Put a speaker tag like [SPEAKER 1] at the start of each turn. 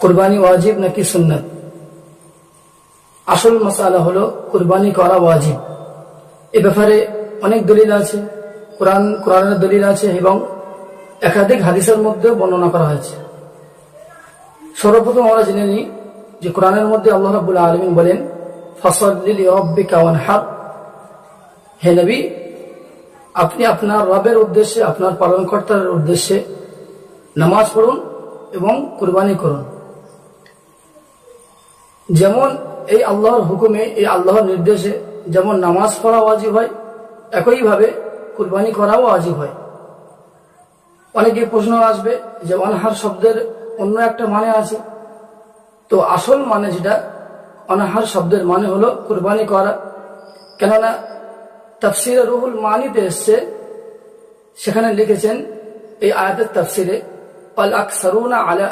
[SPEAKER 1] কুরবানি ওয়াজিব নাকি সুন্নাত? আসল মাসালা হলো কুরবানি করা ওয়াজিব। এ ব্যাপারে অনেক দলিল আছে, কোরআনের দলিল আছে এবং একাধিক হাদিসের মধ্যে বর্ণনা করা হয়েছে। সর্বপ্রথম আমরা জেনে নিই যে কোরআনের মধ্যে আল্লাহ রাব্বুল আলামিন বলেন, ফাসাল্লি লিরাব্বিকা ওয়ানহার, হে নবী আপনি আপনার রবের উদ্দেশ্যে, আপনার পালনকর্তার উদ্দেশ্যে নামাজ পড়ুন এবং কুরবানি করুন। যেমন এই আল্লাহর হুকুমে, এই আল্লাহর নির্দেশে যেমন নামাজ পড়া ওয়াজিব হয়, একইভাবে কুরবানি করাও ওয়াজিব হয়। অনেকে প্রশ্ন আসবে যে অনহার শব্দের অন্য একটা মানে আছে, তো আসল মানে যেটা অনহার শব্দের মানে হলো কুরবানি করা। কেননা তাফসিরে রুহুল মানিতে এসছে, সেখানে লিখেছেন এই আয়াতের তাফসিরে, আল আকসারুনা আলা